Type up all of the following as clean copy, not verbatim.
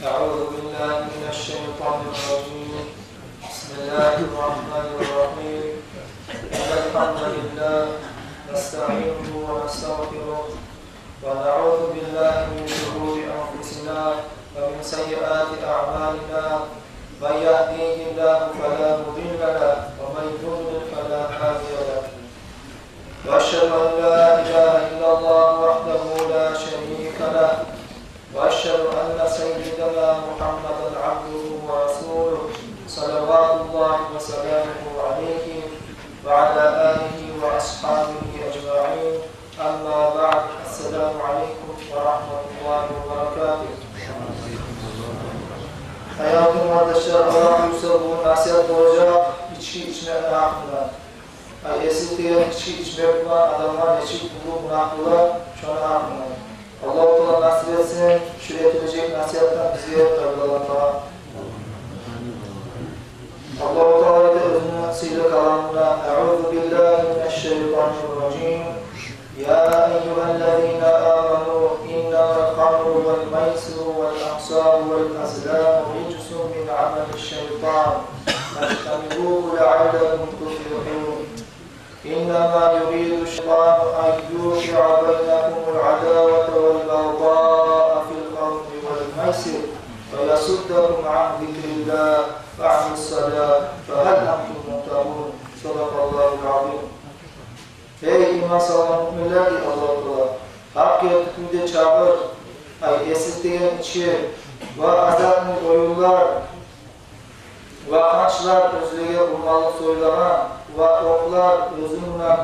أعوذ بالله من الشيطان الرجيم. بسم الله الرحمن الرحيم. إن الحمد لله نستعينه ونستغفره ونعوذ بالله من شرور أنفسنا ومن سيئات أعمالنا. من يهديه الله فلا مضل له ومن يضلل فلا هادي له. وأشهد أن لا إله إلا الله وحده لا شريك له. وأشهد أن سيدنا محمدا عبده ورسوله صلوات الله وسلامه عليه وعلى آله وأصحابه أجمعين. أما بعد. السلام عليكم ورحمة الله وبركاته. Hayatım kardeşler, Allah bu nasihat olacak içki içmek hakkında. Eskiyen içki içmek var, adamlar içki buluk hakkında, şu an hakkında. Allah-u Teala nasip etsin, şuraya edilecek nasihattan bize faydalanma. Allah-u Teala da özünün sıyla kalanına Eûzu billahi mineşşeytanirracim. Ya eyyühellezîne âmenû innemel hamru vel meysiru vel ahsâbu vel azlâmu ricsun min amelişşeytan. Fectenibûhu leallekum tuflihûn. إنما يريد الشيطان أن يوقع بينكم العداوة والبغضاء في الخمر والميسر ويصدكم عن ذكر الله وعن الصلاة فهل أنتم منتهون. صدق الله العظيم. Ey iman sağlayan müminler ki Allah-u Teala hak yerinde çağır, esirteyen içi ve azatlı oyunlar ve hançlar özlüğe ummalı soylama ve oklar özünle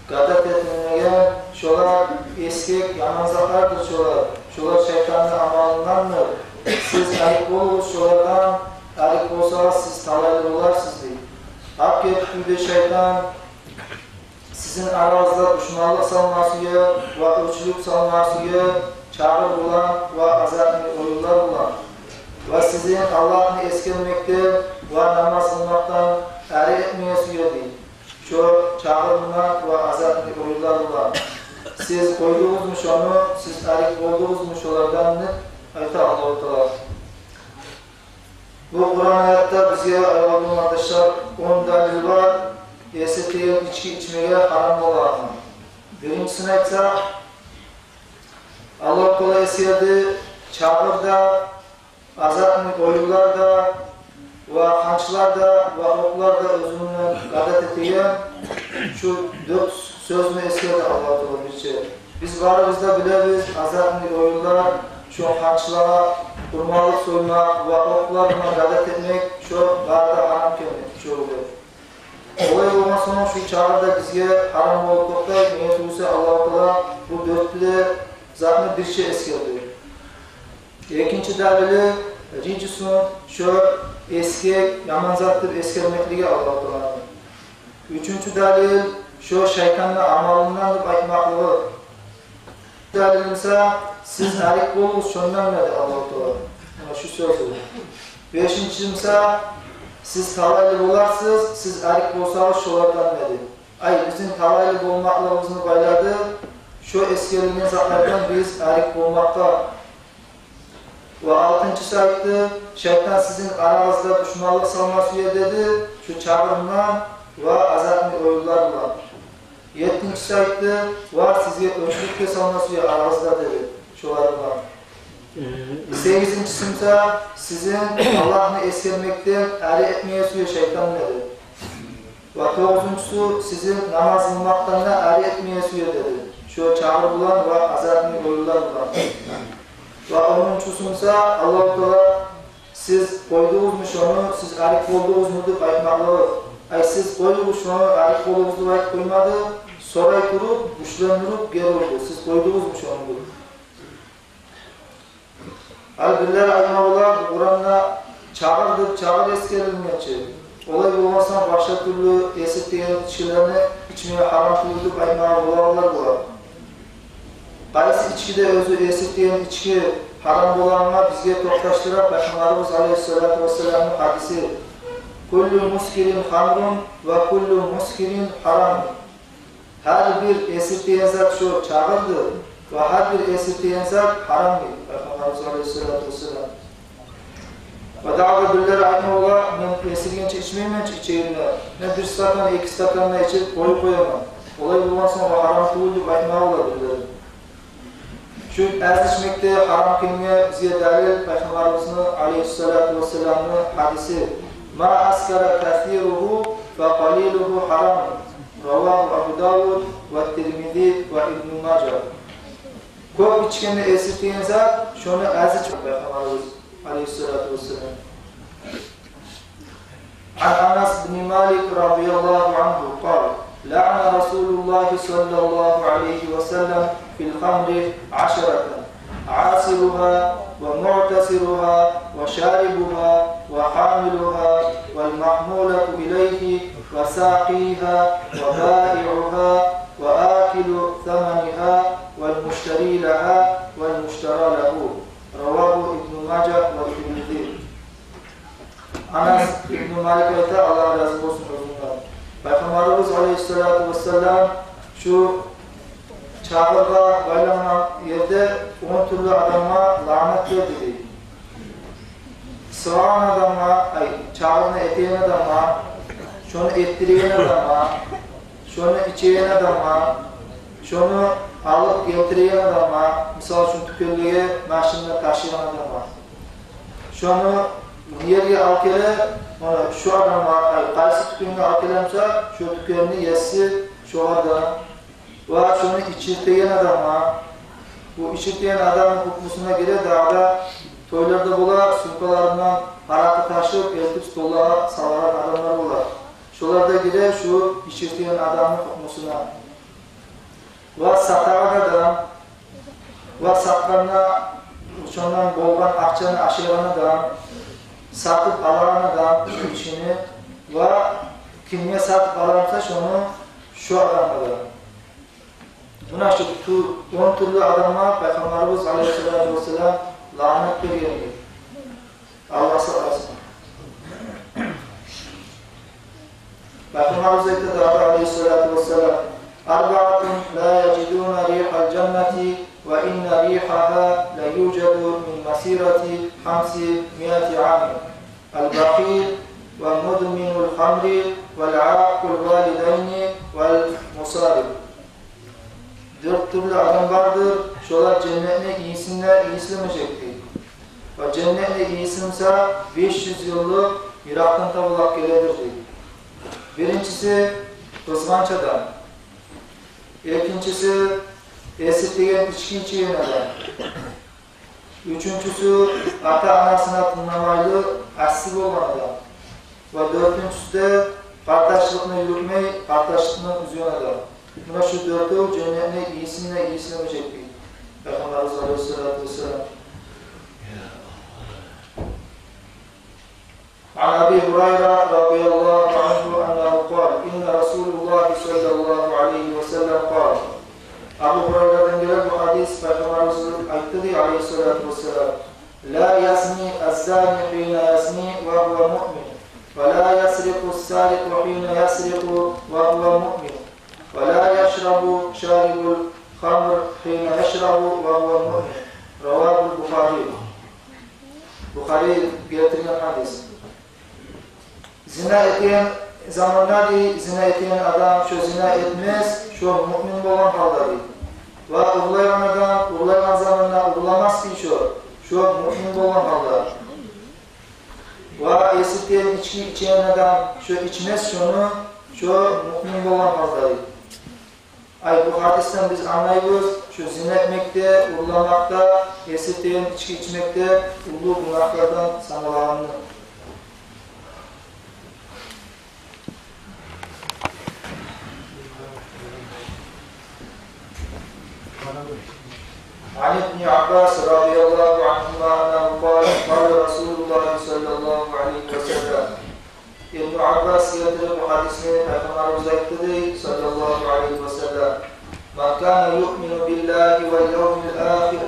gadat etmeye şolar eski yanazaklardır şolar şeytanın amalındandır. Siz ayıp oluruz şolardan, ayıp olsanız siz talaylı olarsınız değil. Hak yerinde şeytan sizin aranızda düşmanlık salmasıya ve ölçülük salmasıya çağrı bulan ve azatlı oyunlar bulan ve sizin Allah'ını eskelmekte ve namaz kılmaktan eri etmeyesiyor değil. Şu çağrılma ve azatlı oyunlar bulan. Siz koyduğunuzmuş onu, siz erik olduğunuzmuş olardan ayta Allah-u Teala. Bu Kur'an hayatta bize ayağımın arkadaşlar 10 dalil var. Esirteyen içki içmeye haram olan. Birincisine ise Allah-u Teala esirdi, çağırda, azatlı oyunlarda ve hançlarda ve oklarda özünle gadat ettiğin şu 4 sözünü esirdi Allah-u Teala birçe. Biz varımızda biliriz azatlı oyunlar, şu hançlara, kurmalık soyma ve oklarla gadat etmek şu varda haram kemek şu oluyor. Olay olma sonra şu çağrıda bizge haram olup da niyet olsa Allah-u Teala bu dörtlü zaten bir şey eskildi. İkinci dalili ricsun şu eski yaman zattır eskelmekliği Allah-u Teala. Üçüncü dalil şu şeytanın amalından da bakmaklığı. Dalil ise siz erik bolunuz şundan dedi Allah-u Teala. Şu sözü. Beşinci ise siz talaylı olarsınız, siz erik bolsanız şolardan dedi. Bizim talaylı olmaklarımızın bayladı, şu eskiliğin zatlardan biz erik olmakta. Ve altıncısı ayıttı, şeytan sizin aranızda düşmanlık salmasıya dedi, şu çağrımdan ve azatlı oyunlar var. Yedincisi ayıttı, var size ölçülükle salmasıya aranızda dedi, şolardan. Sekizincisi ise sizin Allah'ını esirmekten eri etmeye suya şeytan dedi. Ve dokuzuncusu sizin namaz kılmaktan da eri etmeye suya dedi. Şu çağrı bulan ve azatlı oyunlar bulan. Ve onuncusu ise Allah-u Teala siz koyduğunuzmuş onu, siz erik olduğunuzmudur ayıtmaklığı. Siz koyduğunuz onu, erik olduğunuzdur ayıt koymadı, sonra kurup, güçlendirip geri oldu. Siz koyduğunuzmuş onudur. Albirler ayımalılar Kur'an'da çağır eskerilmeyecek. Olay olmazsa başka türlü esirteyen içkilerini içmeye haram kıldık ayımalılar var. Qaysı içkide özü esirteyen içki haram olanlar bizge toktaştırak Peygamberimiz Aleyhisselatü Vesselam'ın hadisi kullu muskirin hamrun ve kullu muskirin haram. Her bir esirteyen zat şu çağırdı ve her bir esirteyen zat haram. Peygamberimiz Aleyhisselatü Vesselam Ve daha birileri aynı ola, ben esirgençe içmeyeyim içeyim ne bir stakan, iki stakanla içip koyamam. Olay bulman sonra haram tuğuldu, bayma ola birileri. Şu ez içmekte haram kılmaya bize dalil Peygamberimizin aleyhissalatu vesselam'ın hadisi ma askara kathiruhu ve qaliluhu haram. Ravahu Abu Davud ve Tirmizi ve İbn Majah. Çok içkeni esirtiyen zat şunu ez içmek Peygamberimiz aleyhissalatu vesselam. An Anas bin Malik radıyallahu anhu قال لعن رسول الله صلى الله عليه وسلم في الخمر 10 عاصرها ومعتصرها وشاربها وحاملها والمحمولة إليه وساقيها وبائعها وآكل ثمنها والمشتري لها والمشترى له. رواه ابن ماجه والترمذي. Anas İbn Malik'e Allah razı olsun ondan. Peygamberimiz Aleyhisselatü Vesselam şu çağırda baylanan yerde 10 türlü adama lanet dedi. Sığan adama, çağırını eteyen adama, şunu ettireyen adama, şunu içeyen adama, şunu alıp getireyen adama, misal şunu tükürlüğe maşinle taşıyan adama, şunu yerge alkele, şu adama, qaysı tükürünü alkelemse, şu tükürünü yesi şu adam ve şunu içirteyen adama, bu içirteyen adamın hukmusuna göre dağda toylarda bolar, sürpalarından harakı taşıp, eltip stollağa salaran adamlar bolar. Şularda göre şu içirteyen adamın hukmusuna. Ve sataran adam, ve satlarına şundan bolgan akçanı aşıran adam, satıp alan adam içini ve kimye satıp alansa şunu şu adamlar. Buna şu 10 türlü adama Peygamberimiz Aleyhisselatü Vesselam lanet veriyordu. Allah saklasın. Peygamberimiz Aleyhisselatü Vesselam Arba'atun la yecidûne rihal cenneti ve inne rihaha la yucedu min masirati 500 amin. El-Bakhil ve mudminul hamri vel-âkul valideyni vel-musarib. 4 türlü adam vardır, şolar cennetine iyisinler, iyisilmeyecektir. Ve cennetine iyisinse 500 yıllık Irak'tan tabulak geledir. Birincisi, kızganç adam. İkincisi, esirteyen içki içeyen adam. Üçüncüsü, ata-anasına tınlamaylı, assiz olan adam. Ve dördüncüsü de, kardeşlikini yürütmeyi, kardeşlikini üzüyen adam. Buna şu dördü cennetine iyisinle iyisilmeyecek değil. Peygamberimiz Aleyhisselatü Vesselam. An Abi Hurayra radıyallahu anhu annahu kal inne Resulullah sallallahu aleyhi ve sellem kal. Abu Hurayra'dan gelen bu hadis Peygamberimizin ayettiği Aleyhisselatü Vesselam. La yasni az-zani hina yasni ve huve mu'min. Ve la yasriku as-sariku hina yasriku ve huve mu'min. وَلَا يَشْرَبُ شَارِبُ الْخَمْرِ حِينَ يَشْرَبُ وَهُوَ مُؤْمِنٌ. Ravâhu Bukhari. Bukhari getirilen hadis. Zina eten zamanlarda zina eten adam şu zina etmez, şu mümin olan halde. Ve uğurlayan adam uğurlayan zamanla uğurlamaz ki şu mümin olan halde. Ve esirteyen içki içen adam şu içmez şunu, şu mümin olan halde. Bu hadisten biz anlayıyoruz, şu zina etmekte, uğurlamakta, esirteyen içki içmekte, ulu günahlardan sanılanını. عن ابن عباس رضي الله عنهما أنه قال قال رسول الله صلى الله عليه وسلم İbn Abbas yatırıp bu hadisini Peygamberimize ekledi sallallahu aleyhi ve sellem. Men kana yu'minu billahi vel yevmil ahir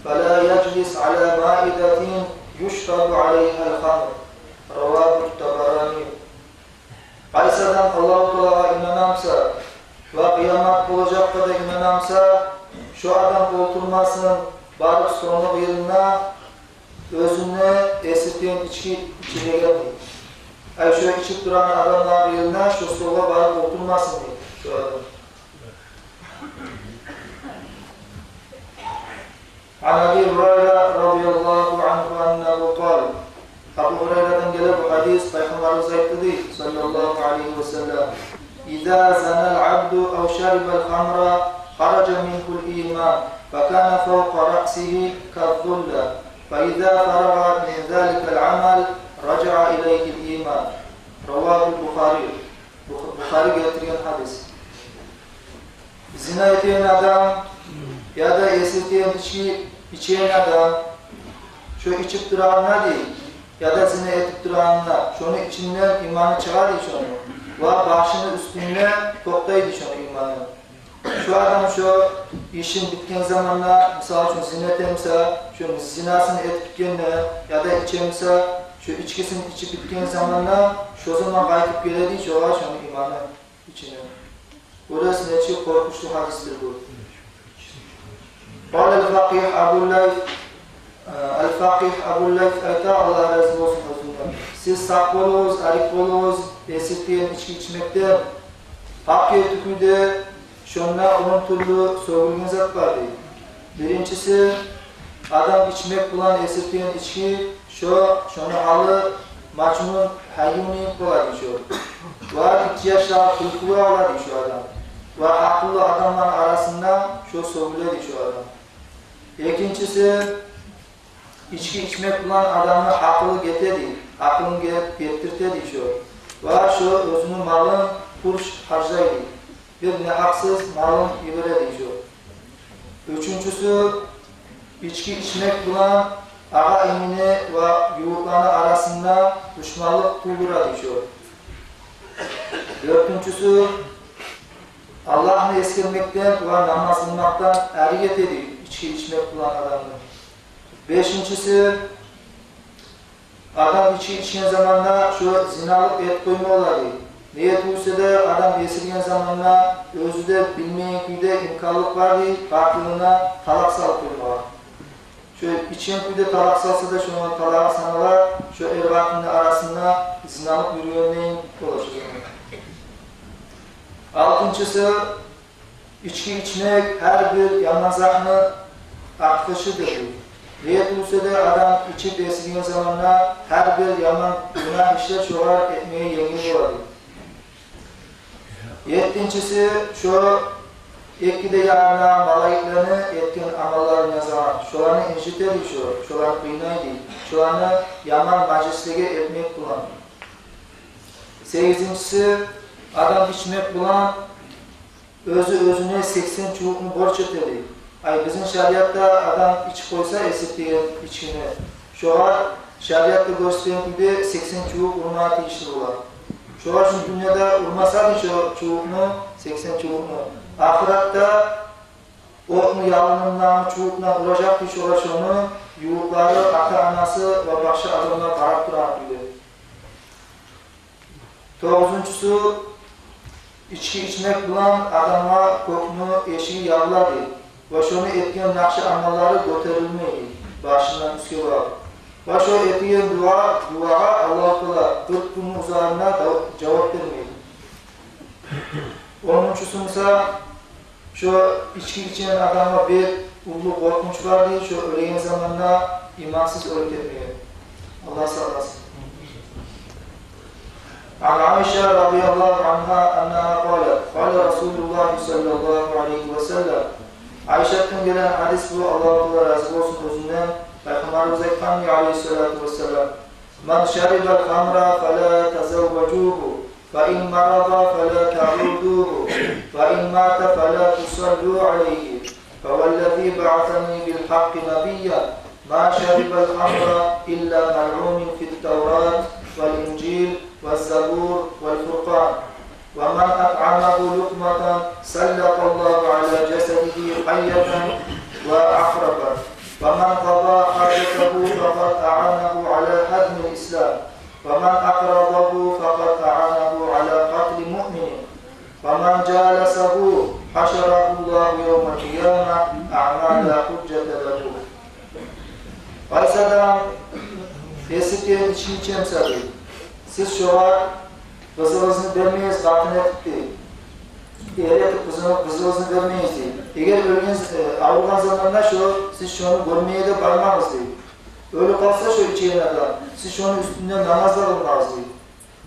fela yeclis ala maidetin yushrabu aleyha'l khamr. Ravahu Tabarani. Qaysadan Allah-u Teala'ya inanamsa ve kıyamet olacak kadar inanamsa şu adam oturmasın barık sonlu yerine özünü esirten içki içine geldi. Şu içip duran adamlar yerine şu sola varıp oturmasın diye. Şu adam. An Abi Hureyre radıyallahu anhu annehu kâle. Abu Hureyre'den gelen bu hadis Peygamberimiz ayıttı sallallahu aleyhi ve sellem. İzâ zanel abdu ev şeribel hamra haraca minhul iman fekâne fevqa ra'sihi kazzulla فإذا فرغ من ذلك العمل رجع إليه الإيمان. رواه البخاري. Bukhari getirilen hadis. Zina eden adam ya da esirteyen içki içen adam şu içip duranlar değil ya da zina edip duranlar şunu içinden imanı çıkar değil şunu. Ve başını üstüne toktaydı şunu imanı. Şu adam şu işin bitken zamanla misal şu zina etemse, şu zinasını etkikenle ya da içemse, şu içkisini içip bitken zamanla şu zaman kayıp geledi şu var şunu imanı içine. Burası ne çok korkmuştu hadistir bu. Qâle el-fâkih Abu Layth ayta Allah razı olsun Resulullah. Siz sak olunuz, arif olunuz, esirteyen içki içmekte, hak yetüküde, şunla onun türlü soğulgun zat var değil. Birincisi, adam içmek bulan esirteyen içki, şunu halı, macnun, hayyuni oladı şu. Ve 2 yaşlar kulkulu oladı şu adam. Ve akıllı adamların arasında şu soğuladı şu adam. İkincisi, içki içmek bulan adamı akıllı getirdi. Aklını getirtedi şu. Ve şu özünün malın kurş harcaydı. Bir ne haksız malın ibredi şu. Üçüncüsü, içki içmek bulan ağa emini ve yuvuklarının arasında düşmanlık tuğduradı şu. Dördüncüsü, Allah'ını eskirmekten ve namaz kılmaktan eriyet ediyor içki içmek bulan adamı. Beşincisi, adam içki içen zamanla şu zinalık et koyma olaydı. Niyet uysa da adam esirgen zamanla özü de bilmeyen köyde imkanlık vardı, farklılığına talak salıp koyma var. Şu içen köyde talak salsa da şuna talak sanalar, şu ervatının arasında zinalık yürüyenliğin dolaşıyor. Altıncısı, içki içmek her bir yanmazlarını akışıdır. Niyet uysa da adam içip esirgen zamanla her bir yaman günah işler şoğar etmeye yengil olaydı. Yettincisi şu ekide yarına malayiklerini etkin amallarını yazar. Şolarını incitedi şolarını kıynaydı. Şolarını yaman majlislige etmek bulan. Sekizincisi adam içmek bulan özüne 80 çubukunu borç etedi. Bizim şeriatta adam iç koysa esirteyen içkini. Şolar şeriatta gösteren gibi 80 çubuk urmatı işi bulan. Şu an şu dünyada urmasaydı şu çubukunu, 80 çubukunu. Ahirette okunu yalınından, çubukuna vuracaktı şu an şunu, yuvukları, ata-anası ve başka adamlar karap duran gibi. Dokuzuncusu, içki içmek bulan adama kokunu eşiği yavladı. Ve şunu etken nakşı amalları götürülmeydi. Başından üskü var. Ve şu etken duağa Allah-u 40 günün üzerine cevap vermeydi. Onuncusunsa şu içki içen adama bir ulu korkunç vardı. Şu öleyen zamanla imansız ölüp etmeye. Allah sallasın. An Aişe radıyallahu anha annaha qalet. Qala Resulullah sallallahu aleyhi ve sellem. Aişe'den gelen hadis bu. Allah-u razı olsun özünden. Peygamberimiz Efendimiz aleyhissalatu vesselam. Men şeribel hamra fela tezevvecuhu fe in marada fela ta'uduhu fe in mâte fela tusallu aleyhi fe vellezî ba'atani bil hakkı nebiyyen ma şeribel hamra illa mel'ûnin fit tevrat vel incil vel zebur vel furqan ve men at'amahu lukmatan sallatallahu ala cesedihi hayyatan ve ahraban ومن قضى حاجته فقد أعانه على هدم الإسلام ومن أقرضه فقد أعانه على قتل مؤمن ومن جالسه حشره الله يوم القيامة أعمال حجة له. Ayşe'den Esirgeyen içki içemse değil. Siz şu an kızınızı vermeyiz, katın etip değil. Eğer kızınızı vermeyiz değil. Eğer ölünüz ağırlan zamanında siz şunu görmeye de varmamız değil. Öyle kalsa şu içeyen adam, siz şunun üstünden namazlar olmaz değil.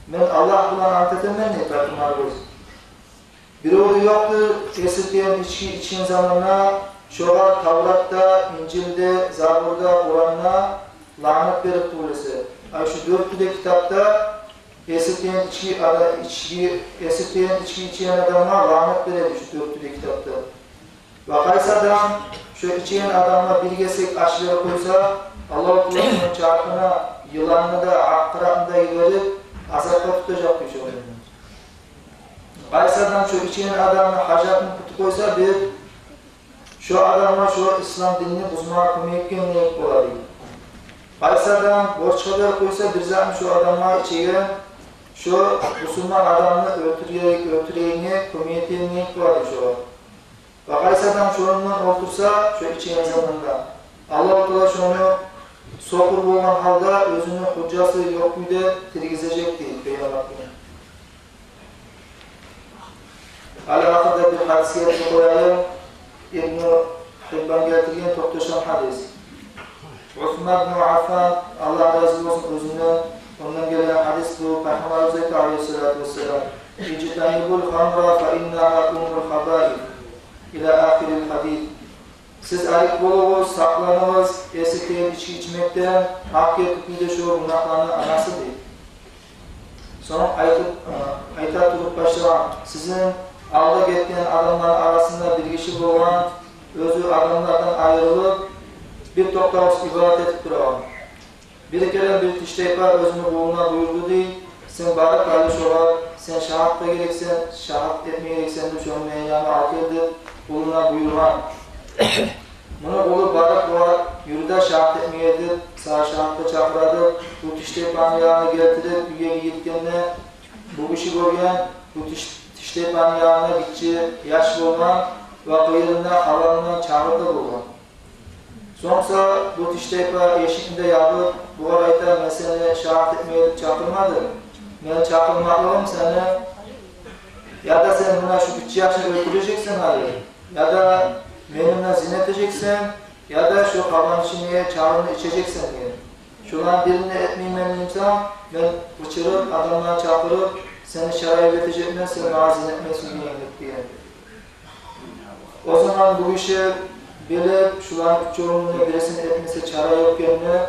Ben Allah bulan antetemden ne takımlarız? Bir ordu yoktu, esirgeyen içki içen zamanına, şu an Tavrat'ta, İncil'de, Zabur'da, Kur'an'da lanet verip tuğlesi. Şu 4'lü kitapta esirgeyen içki içen adamlar lanet verilmiş 4'lü kitapta. Vakaysadan şu içen adamlar bilgesek aşıları koysa Allah-u Teala'nın çarpına, yılanını da, akıratını da verip azapta tutacak bir şey oluyor. Kaysadan şu içen adamın hacatını kutu koysa bir şu adamlar şu İslam dinini buzmağa kümeyken neyip olabilir. Kaysadan borçkalar koysa bir zaman şu adamlar içeyen şu Müslüman adamını ötüreyini kümeyken neyip olabilir şu. Ve kaysadan şununla otursa şu içeyen zamanında Allah-u Teala şunu sokur olan halde özünün hüccası yok müde tirgizecek değil Peygamber günü. Alakada bir hadisiyeti koyalım. İbn-i Hibban getirgen toptaşan hadis. Osman bin Affan, Allah razı olsun özünden, ondan gelen hadis bu. Peygamber Zeyt aleyhissalatu vesselam. İctanibul hamra fe innaha umrul habaib. İlâ ahiril hadid. Siz ayık bolunuz, saklanınız, esirgeyen içki içmekten, hakiyet de şu günahlarının anası değil. Sonra ayta durup başlayan, sizin alda gittiğin adamların arasında bir kişi olan, özü adamlardan ayrılıp, bir toplağız ibadet edip durağın. Bir kere bir tişteypa özünü buluna buyurdu değil, sen barı kardeş olarak, sen şahat da gereksen, şahat etmeye gereksen de şu meyyanı altı edip, buluna buyuran. Bunu bulup barık var, yürüde şahat etmeyedir, sağ şahatta çapıradır, bu tişteypanı yağını getirip, üye gitkenine, bu kişi görgen, bu tişteypanı yağına gitçi, yaş bulman ve kıyırından, alanından çağırda bulman. Sonrası bu tişteypa eşikinde yapıp, bu arayta mesela şahat etmeyedir, çapırmadır. Ben çapırmalıyım seni, ya da sen buna şu 3 yaşını öldüreceksin hali, ya da benimle zina edeceksin, ya da şu kalan içine çağrını içeceksin diye. Şulan birini etmeyeyim ben imsam, ben uçurup, adamlara çapırıp, seni şaraya götürecekmen, seni mazin etmesin diye. O zaman bu işi bilip, şulan 3 yorumunu birisini etmesi çare yok kendine,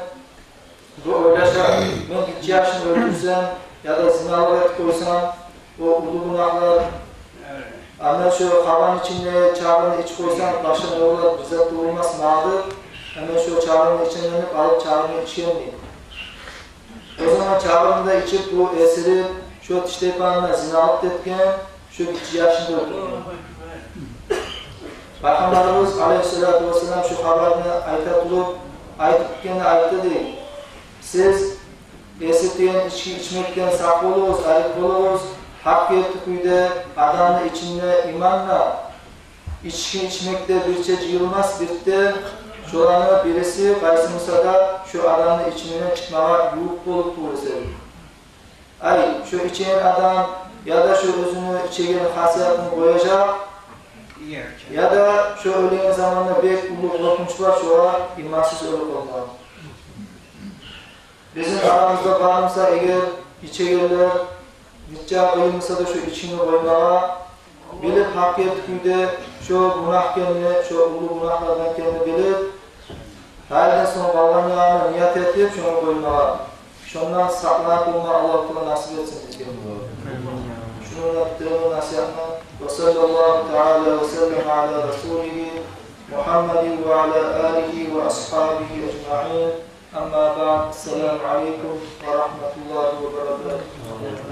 bu oylaşa, ben 2 yaşını öldürsem, ya da zinalık koysam, o ulu günahlar, ama şu kaban içinde çağrını iç koysan, başına yollar bizzat olmaz mağdur, hemen şu çağrını içinden alıp çağrını içeyemeyim. O zaman çağrını da içip bu esiri, şu tişteypanına zinalık etken, şu 2 yaşında öldürüyor. Peygamberimiz aleyhissalatu vesselam şu haberini aytatılıp, aytıkken ayıttı değil. Siz esirteyen içki içmekten sak olunuz, ayık olunuz, hakiyeti kuyda adamın içinde imanla içki içmekte bir şey yılmaz birlikte şuranı birisi kaysımsa da şu adamın içinden çıkmaya yuğuk bulup tuğrası. Ay şu içen adam ya da şu özünü içegen hasiyatını koyacak ya da şu ölen zamanında bir ulu korkunç var şu an imansız ölüp olmalı. Bizim aramızda bağımsa eğer içegenler Gitçe kıyılmışsa da şu içini koymağa, bilip hakiyet kuyda şu günah kendini, şu ulu günahlardan kendini bilip, halden sonra Allah'ın yağını niyet edip şunu koymağa. Şundan saklanıp olma Allah-u Teala nasip etsin bizge. Şununla bitirelim nasihatına. Ve sallallahu teala ve sellem ala Resulihi Muhammedin ve ala alihi ve ashabihi ecma'in. Amma ba'd. Selamun aleyküm ve rahmetullahi ve berekatuhu.